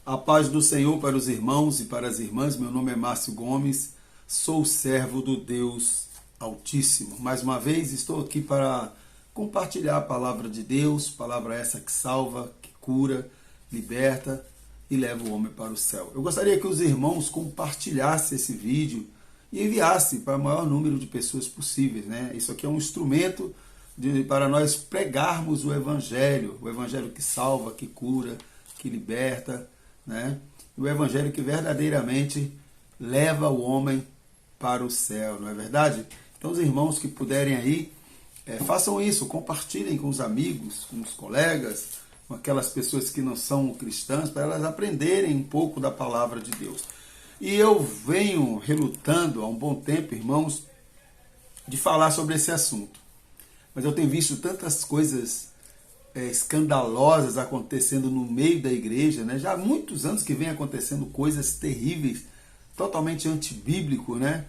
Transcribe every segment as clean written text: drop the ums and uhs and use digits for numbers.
A paz do Senhor para os irmãos e para as irmãs. Meu nome é Márcio Gomes, sou servo do Deus Altíssimo. Mais uma vez estou aqui para compartilhar a palavra de Deus, palavra essa que salva, que cura, liberta e leva o homem para o céu. Eu gostaria que os irmãos compartilhassem esse vídeo e enviassem para o maior número de pessoas possíveis, né? Isso aqui é um instrumento para nós pregarmos o Evangelho que salva, que cura, que liberta, né? O Evangelho que verdadeiramente leva o homem para o céu, não é verdade? Então os irmãos que puderem aí, façam isso, compartilhem com os amigos, com os colegas, com aquelas pessoas que não são cristãs, para elas aprenderem um pouco da palavra de Deus. E eu venho relutando há um bom tempo, irmãos, de falar sobre esse assunto. Mas eu tenho visto tantas coisas escandalosas acontecendo no meio da igreja, né? Já há muitos anos que vem acontecendo coisas terríveis, totalmente antibíblico, né?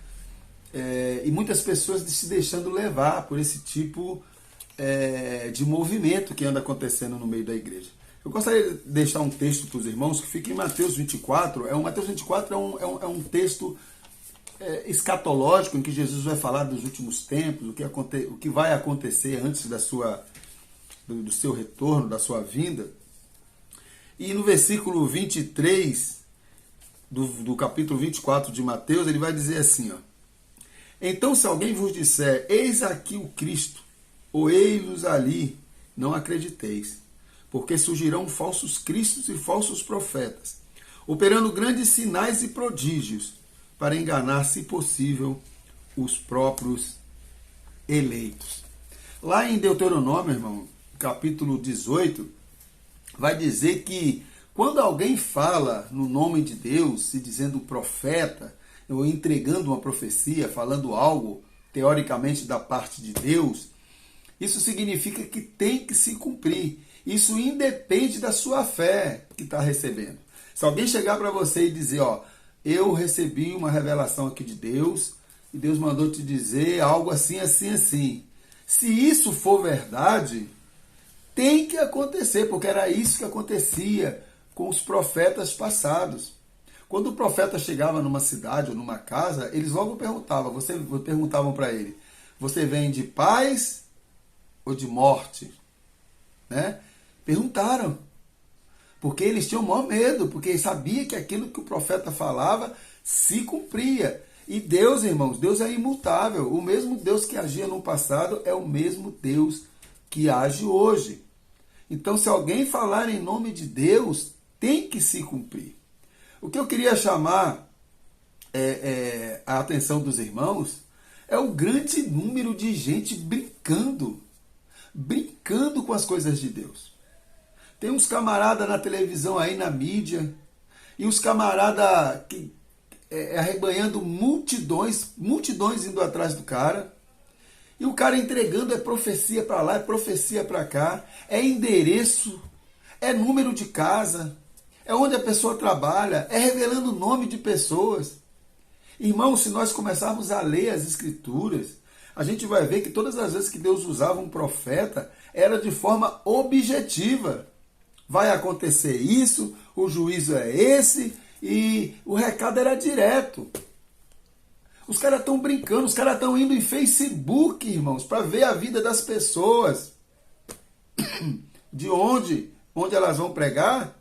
E muitas pessoas se deixando levar por esse tipo de movimento que anda acontecendo no meio da igreja. Eu gostaria de deixar um texto para os irmãos que fica em Mateus 24. Mateus 24 é um texto escatológico em que Jesus vai falar dos últimos tempos, o que vai acontecer antes do seu retorno, da sua vinda. E no versículo 23 do capítulo 24 de Mateus, ele vai dizer assim, ó: então se alguém vos disser, eis aqui o Cristo, ou eis-nos ali, não acrediteis, porque surgirão falsos cristos e falsos profetas, operando grandes sinais e prodígios, para enganar, se possível, os próprios eleitos. Lá em Deuteronômio, irmão, capítulo 18, vai dizer que quando alguém fala no nome de Deus, se dizendo profeta, ou entregando uma profecia, falando algo, teoricamente, da parte de Deus, isso significa que tem que se cumprir. Isso independe da sua fé que está recebendo. Se alguém chegar para você e dizer, ó, eu recebi uma revelação aqui de Deus, e Deus mandou te dizer algo assim, assim, assim. Se isso for verdade, tem que acontecer, porque era isso que acontecia com os profetas passados. Quando o profeta chegava numa cidade ou numa casa, eles logo perguntavam para ele, você vem de paz ou de morte? Né? Perguntaram. Porque eles tinham o maior medo, porque eles sabiam que aquilo que o profeta falava se cumpria. E Deus, irmãos, Deus é imutável. O mesmo Deus que agia no passado é o mesmo Deus que age hoje. Então, se alguém falar em nome de Deus, tem que se cumprir. O que eu queria chamar a atenção dos irmãos é o grande número de gente brincando com as coisas de Deus. Tem uns camaradas na televisão aí, na mídia, e uns camaradas arrebanhando multidões indo atrás do cara, e o cara entregando profecia para lá, profecia para cá, endereço, número de casa, onde a pessoa trabalha, revelando o nome de pessoas. Irmãos, se nós começarmos a ler as Escrituras, a gente vai ver que todas as vezes que Deus usava um profeta, era de forma objetiva. Vai acontecer isso, o juízo é esse, e o recado era direto. Os caras estão brincando, os caras estão indo em Facebook, irmãos, para ver a vida das pessoas. De onde elas vão pregar,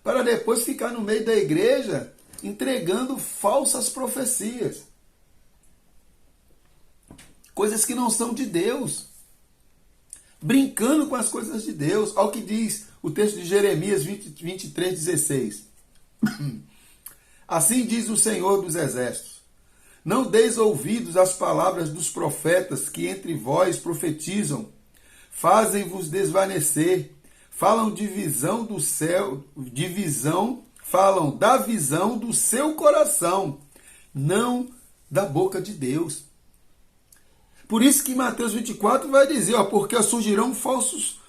para depois ficar no meio da igreja entregando falsas profecias. Coisas que não são de Deus. Brincando com as coisas de Deus. Olha o que diz o texto de Jeremias 23:16. Assim diz o Senhor dos Exércitos: não deis ouvidos às palavras dos profetas que entre vós profetizam, fazem-vos desvanecer, falam de visão do céu, falam da visão do seu coração, não da boca de Deus. Por isso que Mateus 24 vai dizer, porque surgirão falsos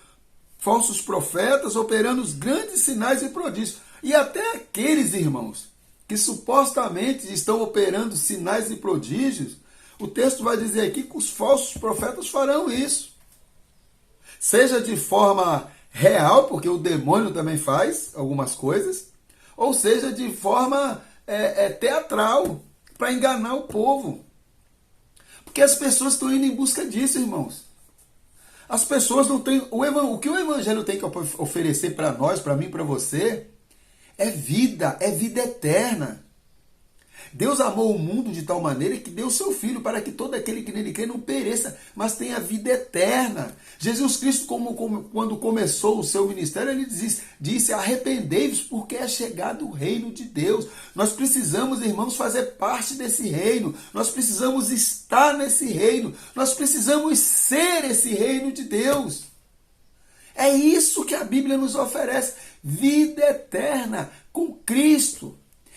profetas operando os grandes sinais e prodígios. E até aqueles, irmãos, que supostamente estão operando sinais e prodígios, o texto vai dizer aqui que os falsos profetas farão isso. Seja de forma real, porque o demônio também faz algumas coisas, ou seja, de forma teatral, para enganar o povo. Porque as pessoas estão indo em busca disso, irmãos. As pessoas não têm... O que o Evangelho tem que oferecer para nós, para mim, para você, é vida eterna. Deus amou o mundo de tal maneira que deu o seu Filho para que todo aquele que nele crê não pereça, mas tenha vida eterna. Jesus Cristo, quando começou o seu ministério, ele disse: arrependei-vos porque é chegado o reino de Deus. Nós precisamos, irmãos, fazer parte desse reino. Nós precisamos estar nesse reino. Nós precisamos ser esse reino de Deus. É isso que a Bíblia nos oferece. Vida eterna com Cristo.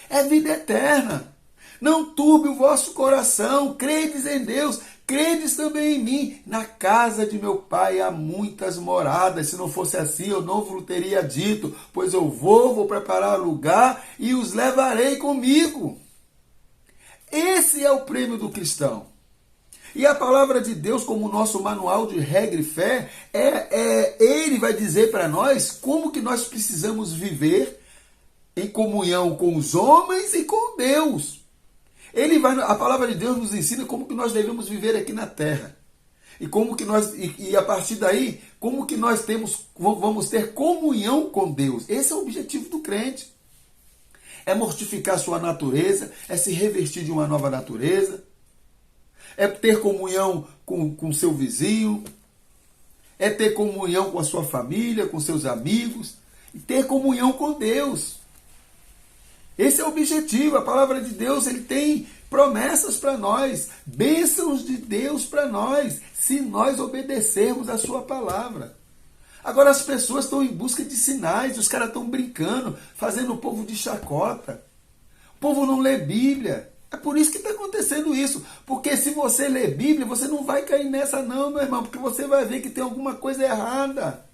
É vida eterna. Não turbe o vosso coração, credes em Deus, credes também em mim. Na casa de meu pai há muitas moradas. Se não fosse assim, eu não vos teria dito, pois eu vou preparar lugar e os levarei comigo. Esse é o prêmio do cristão. E a palavra de Deus, como nosso manual de regra e fé, ele vai dizer para nós como que nós precisamos viver em comunhão com os homens e com Deus. A palavra de Deus nos ensina como que nós devemos viver aqui na terra. E a partir daí, como que nós vamos ter comunhão com Deus. Esse é o objetivo do crente. É mortificar sua natureza, é se revestir de uma nova natureza, é ter comunhão com seu vizinho, é ter comunhão com a sua família, com seus amigos, e ter comunhão com Deus. Esse é o objetivo. A palavra de Deus, ele tem promessas para nós, bênçãos de Deus para nós, se nós obedecermos a sua palavra. Agora as pessoas estão em busca de sinais, os caras estão brincando, fazendo o povo de chacota. O povo não lê Bíblia. É por isso que está acontecendo isso. Porque se você lê Bíblia, você não vai cair nessa não, meu irmão, porque você vai ver que tem alguma coisa errada.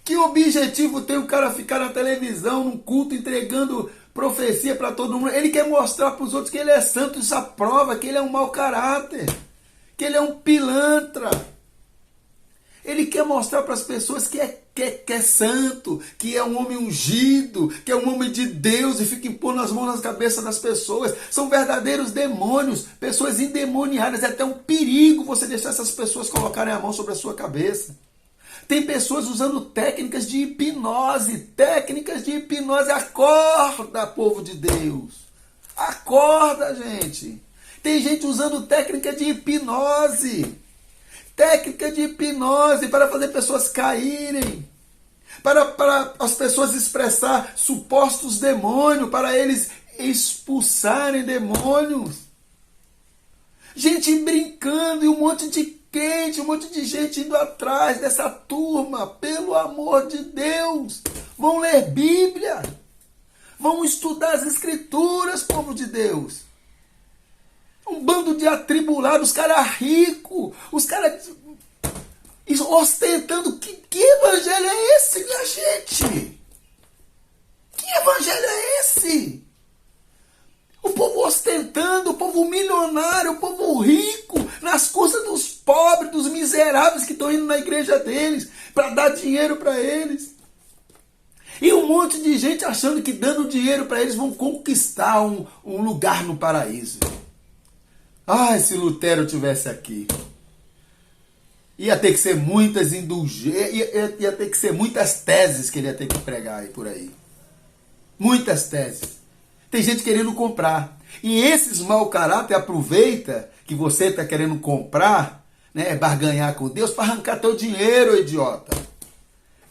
Que objetivo tem o cara ficar na televisão, num culto, entregando profecia para todo mundo? Ele quer mostrar para os outros que ele é santo, isso prova que ele é um mau caráter, que ele é um pilantra. Ele quer mostrar para as pessoas que é santo, que é um homem ungido, que é um homem de Deus e fica impondo as mãos nas cabeças das pessoas. São verdadeiros demônios, pessoas endemoniadas. É até um perigo você deixar essas pessoas colocarem a mão sobre a sua cabeça. Tem pessoas usando técnicas de hipnose. Acorda, povo de Deus. Acorda, gente. Tem gente usando técnica de hipnose. Técnica de hipnose para fazer pessoas caírem. Para as pessoas expressar supostos demônios. Para eles expulsarem demônios. Gente brincando e um monte de um monte de gente indo atrás dessa turma, pelo amor de Deus. Vão ler Bíblia. Vão estudar as Escrituras, povo de Deus. Um bando de atribulados, os caras ricos, os caras ostentando. Que evangelho é esse, minha gente? Que evangelho é esse? O povo ostentando, o povo milionário, o povo rico, nas custas dos pobres, dos miseráveis que estão indo na igreja deles, para dar dinheiro para eles. E um monte de gente achando que dando dinheiro para eles vão conquistar um lugar no paraíso. Ai, se Lutero tivesse aqui. Ia ter que ser muitas indulgências, ia ter que ser muitas teses que ele ia ter que pregar aí por aí. Muitas teses. Tem gente querendo comprar. E esses mau caráter aproveita que você está querendo comprar, né, barganhar com Deus, para arrancar teu dinheiro, idiota.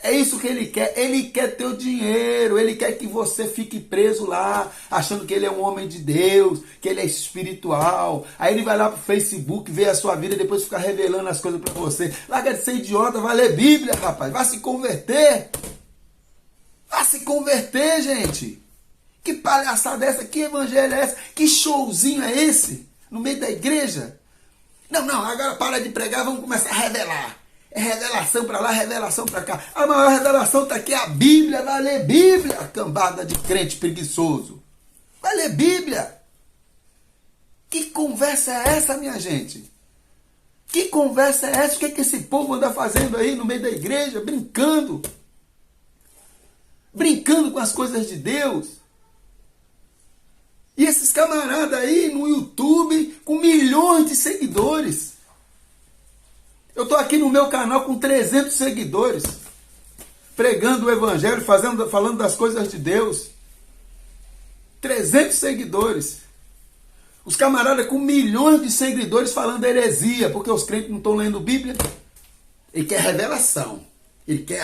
É isso que ele quer. Ele quer teu dinheiro. Ele quer que você fique preso lá, achando que ele é um homem de Deus, que ele é espiritual. Aí ele vai lá pro Facebook, vê a sua vida e depois fica revelando as coisas para você. Larga de ser idiota, vai ler Bíblia, rapaz. Vai se converter. Vai se converter, gente. Que palhaçada é essa? Que evangelho é esse? Que showzinho é esse? No meio da igreja? Não, agora para de pregar, vamos começar a revelar. É revelação para lá, revelação para cá. A maior revelação está aqui, a Bíblia. Vai ler Bíblia, cambada de crente preguiçoso. Vai ler Bíblia. Que conversa é essa, minha gente? Que conversa é essa? O que esse povo anda fazendo aí no meio da igreja, brincando? brincando com as coisas de Deus. E esses camaradas aí no YouTube com milhões de seguidores. Eu estou aqui no meu canal com 300 seguidores, pregando o evangelho, falando das coisas de Deus. 300 seguidores. Os camaradas com milhões de seguidores falando heresia, porque os crentes não estão lendo Bíblia. Ele quer revelação. Ele quer,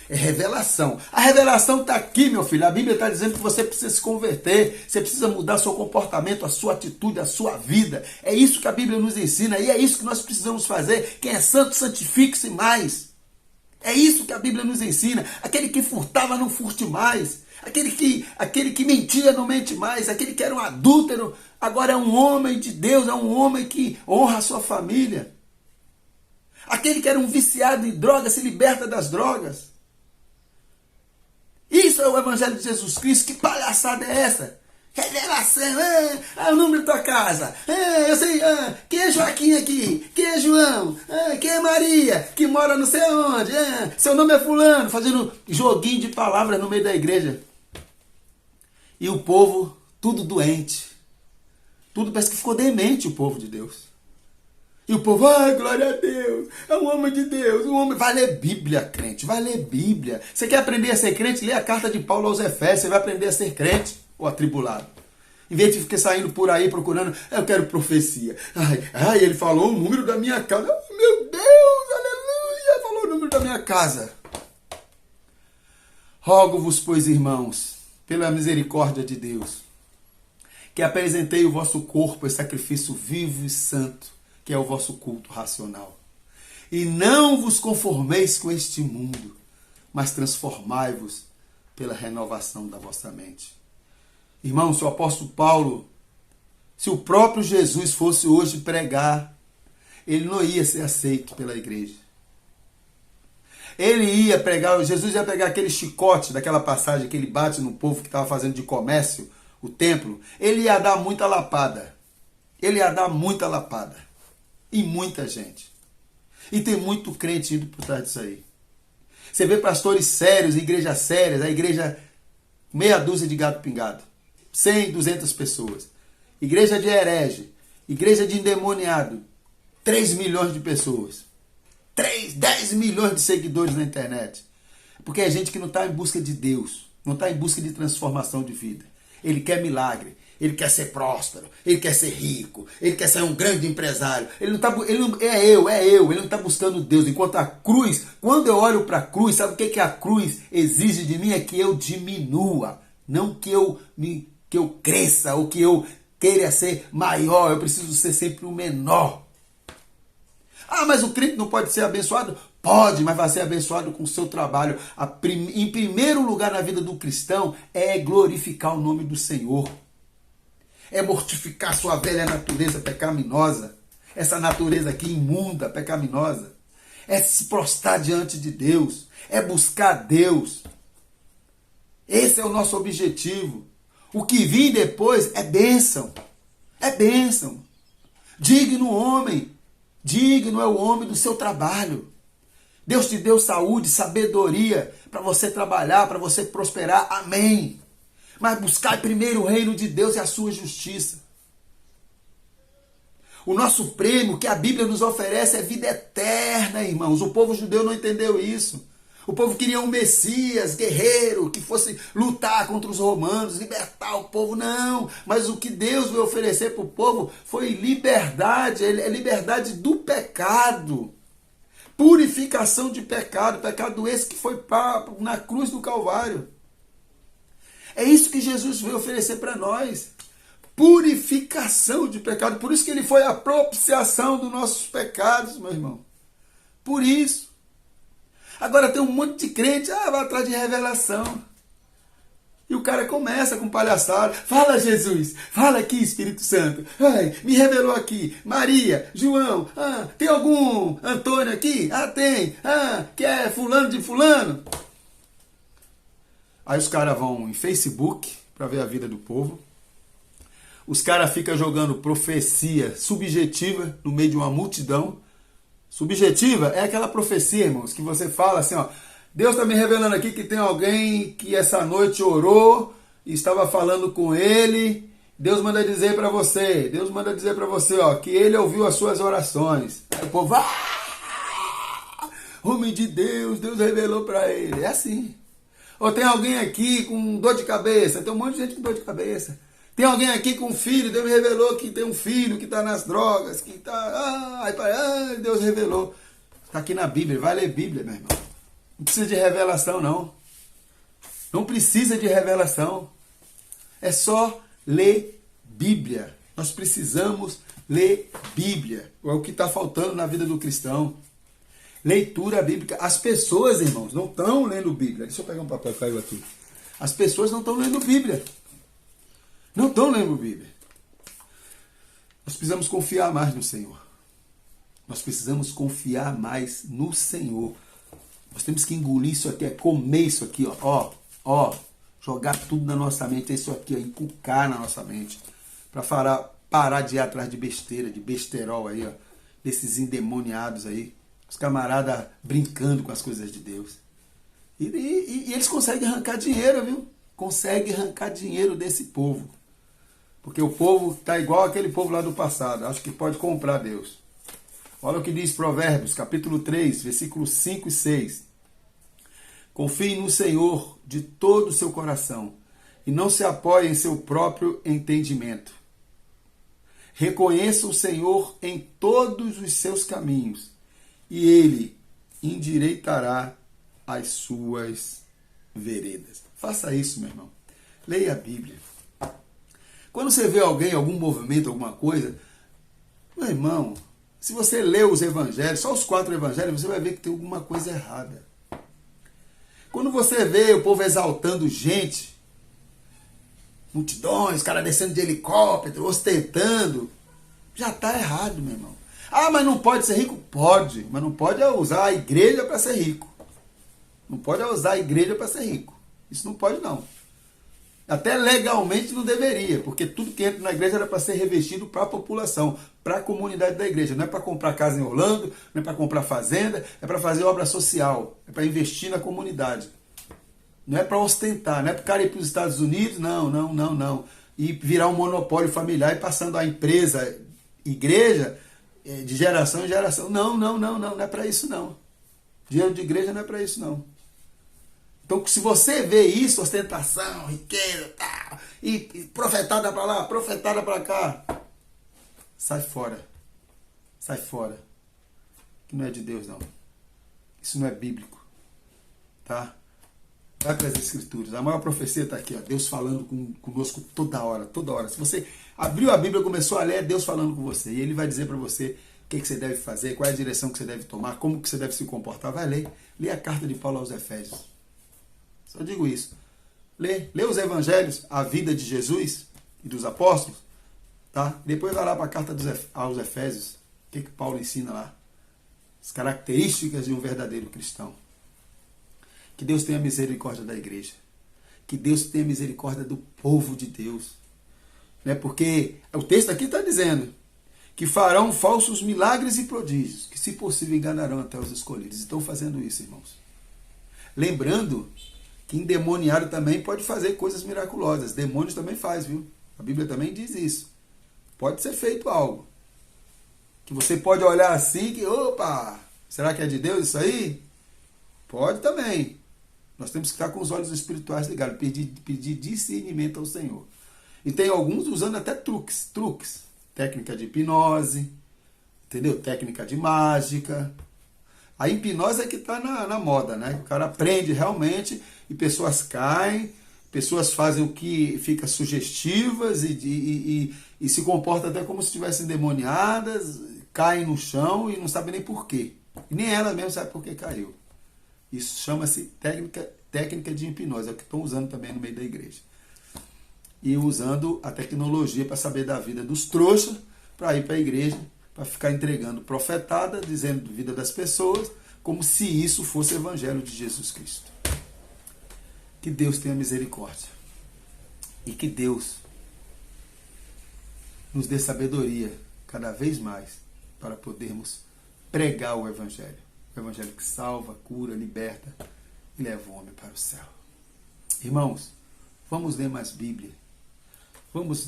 é revelação. A revelação está aqui, meu filho. A Bíblia está dizendo que você precisa se converter, você precisa mudar seu comportamento, a sua atitude, a sua vida. É isso que a Bíblia nos ensina e é isso que nós precisamos fazer. Quem é santo, santifique-se mais. É isso que a Bíblia nos ensina. Aquele que furtava, não furte mais. Aquele que mentia, não mente mais. Aquele que era um adúltero, agora é um homem de Deus, é um homem que honra a sua família. Aquele que era um viciado em drogas, se liberta das drogas. Isso é o Evangelho de Jesus Cristo. Que palhaçada é essa? Revelação, o número da tua casa, eu sei, quem é Joaquim aqui, quem é João, quem é Maria, que mora não sei onde, seu nome é fulano, fazendo joguinho de palavras no meio da igreja. E o povo, tudo doente, tudo parece que ficou demente o povo de Deus. E o povo, glória a Deus, é um homem de Deus, um homem. Vai ler Bíblia, crente, vai ler Bíblia. Você quer aprender a ser crente? Lê a carta de Paulo aos Efésios, você vai aprender a ser crente ou atribulado. Em vez de ficar saindo por aí procurando, eu quero profecia. Ele falou o número da minha casa. Meu Deus, aleluia, falou o número da minha casa. Rogo-vos, pois, irmãos, pela misericórdia de Deus, que apresentei o vosso corpo em sacrifício vivo e santo, que é o vosso culto racional. E não vos conformeis com este mundo, mas transformai-vos pela renovação da vossa mente. Irmão, se o apóstolo Paulo, se o próprio Jesus fosse hoje pregar, ele não ia ser aceito pela igreja. Ele ia pregar, Jesus ia pegar aquele chicote daquela passagem que ele bate no povo que estava fazendo de comércio, o templo, ele ia dar muita lapada. Ele ia dar muita lapada. E muita gente. E tem muito crente indo por trás disso aí. Você vê pastores sérios, igrejas sérias, a igreja meia dúzia de gato pingado. 100, 200 pessoas. Igreja de herege, igreja de endemoniado. 3 milhões de pessoas. 10 milhões de seguidores na internet. Porque é gente que não está em busca de Deus. Não está em busca de transformação de vida. Ele quer milagre. Ele quer ser próspero, ele quer ser rico, ele quer ser um grande empresário. Ele não está buscando Deus. Enquanto a cruz, quando eu olho para a cruz, sabe o que a cruz exige de mim? É que eu diminua, não que eu cresça ou que eu queira ser maior. Eu preciso ser sempre o menor. Mas o crente não pode ser abençoado? Pode, mas vai ser abençoado com o seu trabalho. Em primeiro lugar na vida do cristão é glorificar o nome do Senhor. É mortificar sua velha natureza pecaminosa. Essa natureza aqui imunda, pecaminosa. É se prostrar diante de Deus. É buscar Deus. Esse é o nosso objetivo. O que vir depois é bênção. É bênção. Digno homem. Digno é o homem do seu trabalho. Deus te deu saúde, sabedoria para você trabalhar, para você prosperar. Amém. Mas buscar primeiro o reino de Deus e a sua justiça. O nosso prêmio que a Bíblia nos oferece é vida eterna, irmãos. O povo judeu não entendeu isso. O povo queria um Messias, guerreiro, que fosse lutar contra os romanos, libertar o povo. Não, mas o que Deus veio oferecer para o povo foi liberdade. É liberdade do pecado. Purificação de pecado. Pecado esse que foi na cruz do Calvário. É isso que Jesus veio oferecer para nós. Purificação de pecado. Por isso que ele foi a propiciação dos nossos pecados, meu irmão. Por isso. Agora tem um monte de crente, vai atrás de revelação. E o cara começa com palhaçada. Fala, Jesus. Fala aqui, Espírito Santo. Me revelou aqui. Maria, João. Tem algum Antônio aqui? Tem. Que é fulano de fulano. Aí os caras vão em Facebook para ver a vida do povo. Os caras ficam jogando profecia subjetiva no meio de uma multidão. Subjetiva é aquela profecia, irmãos, que você fala assim, Deus está me revelando aqui que tem alguém que essa noite orou e estava falando com ele. Deus manda dizer para você, ó, que ele ouviu as suas orações. Aí o povo, homem de Deus, Deus revelou para ele. É assim. Ou tem alguém aqui com dor de cabeça, tem um monte de gente com dor de cabeça. Tem alguém aqui com um filho, Deus me revelou que tem um filho que está nas drogas, que está... Deus revelou. Está aqui na Bíblia, vai ler Bíblia, meu irmão. Não precisa de revelação, não. Não precisa de revelação. É só ler Bíblia. Nós precisamos ler Bíblia. É o que está faltando na vida do cristão. Leitura bíblica. As pessoas, irmãos, não estão lendo Bíblia. Deixa eu pegar um papel que caiu aqui. As pessoas não estão lendo Bíblia. Não estão lendo Bíblia. Nós precisamos confiar mais no Senhor. Nós precisamos confiar mais no Senhor. Nós temos que engolir isso aqui, comer isso aqui, ó, jogar tudo na nossa mente, isso aqui, ó, encucar na nossa mente, para parar de ir atrás de besteira, de besterol aí, ó, desses endemoniados aí, os camaradas brincando com as coisas de Deus. E eles conseguem arrancar dinheiro, viu? Conseguem arrancar dinheiro desse povo. Porque o povo está igual aquele povo lá do passado, acho que pode comprar Deus. Olha o que diz Provérbios, capítulo 3, versículos 5 e 6. Confie no Senhor de todo o seu coração e não se apoie em seu próprio entendimento. Reconheça o Senhor em todos os seus caminhos e Ele endireitará as suas veredas. Faça isso, meu irmão. Leia a Bíblia. Quando você vê alguém, algum movimento, alguma coisa, meu irmão, se você lê os evangelhos, só os 4 evangelhos, você vai ver que tem alguma coisa errada. Quando você vê o povo exaltando gente, multidões, cara descendo de helicóptero, ostentando, já está errado, meu irmão. Ah, mas não pode ser rico? Pode, mas não pode usar a igreja para ser rico. Não pode usar a igreja para ser rico. Isso não pode, não. Até legalmente não deveria, porque tudo que entra na igreja era para ser revestido para a população, para a comunidade da igreja. Não é para comprar casa em Orlando, não é para comprar fazenda, é para fazer obra social, é para investir na comunidade. Não é para ostentar, não é para o cara ir para os Estados Unidos, não. E virar um monopólio familiar e passando a empresa, igreja, de geração em geração. Não é para isso, não. Dinheiro de igreja não é para isso, não. Então, se você vê isso, ostentação, riqueza, tá, e profetada para lá, profetada para cá, sai fora. Sai fora. Que não é de Deus, não. Isso não é bíblico. Tá? Vai para as Escrituras. A maior profecia está aqui, ó, Deus falando conosco toda hora. Se você abriu a Bíblia e começou a ler, é Deus falando com você. E Ele vai dizer para você o que você deve fazer, qual é a direção que você deve tomar, como que você deve se comportar. Vai ler. Lê a carta de Paulo aos Efésios. Só digo isso. Lê os evangelhos, a vida de Jesus e dos apóstolos, tá? Depois vai lá para a carta aos Efésios. O que Paulo ensina lá? As características de um verdadeiro cristão. Que Deus tenha misericórdia da igreja. Que Deus tenha misericórdia do povo de Deus. Né? Porque o texto aqui está dizendo que farão falsos milagres e prodígios, que se possível enganarão até os escolhidos. Estão fazendo isso, irmãos. Lembrando que endemoniado também pode fazer coisas miraculosas. Demônios também faz, viu? A Bíblia também diz isso. Pode ser feito algo. Que você pode olhar assim, que, opa, será que é de Deus isso aí? Pode também. Nós temos que estar com os olhos espirituais ligados, pedir discernimento ao Senhor. E tem alguns usando até truques. Técnica de hipnose, entendeu? Técnica de mágica. A hipnose é que está na moda, né? O cara aprende realmente e pessoas caem, pessoas fazem o que fica sugestivas e se comportam até como se estivessem endemoniadas, caem no chão e não sabem nem por quê. E nem ela mesmo sabe por que caiu. Isso chama-se técnica de hipnose, é o que estão usando também no meio da igreja. E usando a tecnologia para saber da vida dos trouxas, para ir para a igreja, para ficar entregando profetada, dizendo a vida das pessoas, como se isso fosse o evangelho de Jesus Cristo. Que Deus tenha misericórdia. E que Deus nos dê sabedoria cada vez mais para podermos pregar o evangelho. O evangelho que salva, cura, liberta e leva o homem para o céu. Irmãos, vamos ler mais Bíblia.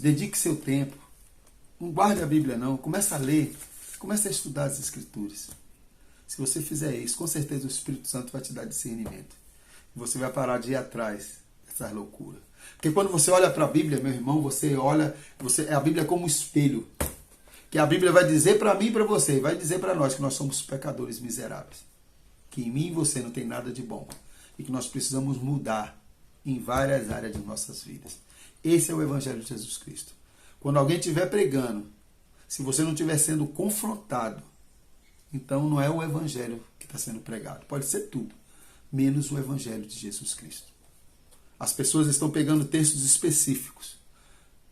Dedique seu tempo. Não guarde a Bíblia não, comece a ler, comece a estudar as Escrituras. Se você fizer isso, com certeza o Espírito Santo vai te dar discernimento. Você vai parar de ir atrás dessas loucuras. Porque quando você olha para a Bíblia, meu irmão, a Bíblia é como um espelho. Que a Bíblia vai dizer para mim e para você, vai dizer para nós que nós somos pecadores miseráveis. Que em mim e você não tem nada de bom. E que nós precisamos mudar em várias áreas de nossas vidas. Esse é o Evangelho de Jesus Cristo. Quando alguém estiver pregando, se você não estiver sendo confrontado, então não é o Evangelho que está sendo pregado. Pode ser tudo, menos o Evangelho de Jesus Cristo. As pessoas estão pegando textos específicos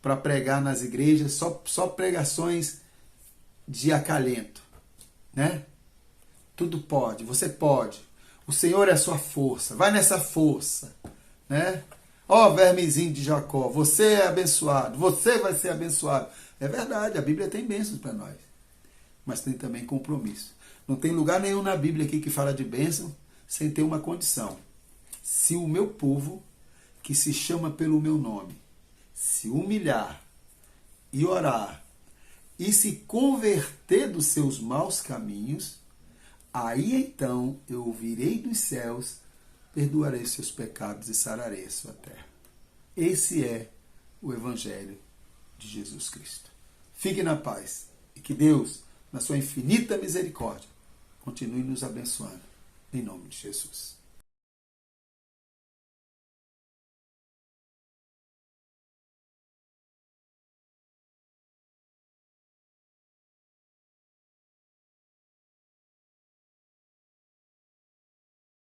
para pregar nas igrejas, só pregações de acalento, né? Tudo pode, você pode. O Senhor é a sua força, vai nessa força, né? Ó, vermezinho de Jacó, você é abençoado, você vai ser abençoado. É verdade, a Bíblia tem bênçãos para nós, mas tem também compromisso. Não tem lugar nenhum na Bíblia aqui que fala de bênção sem ter uma condição. Se o meu povo, que se chama pelo meu nome, se humilhar e orar e se converter dos seus maus caminhos, aí então eu ouvirei dos céus, perdoarei os seus pecados e sararei a sua terra. Esse é o Evangelho de Jesus Cristo. Fique na paz e que Deus, na sua infinita misericórdia, continue nos abençoando. Em nome de Jesus.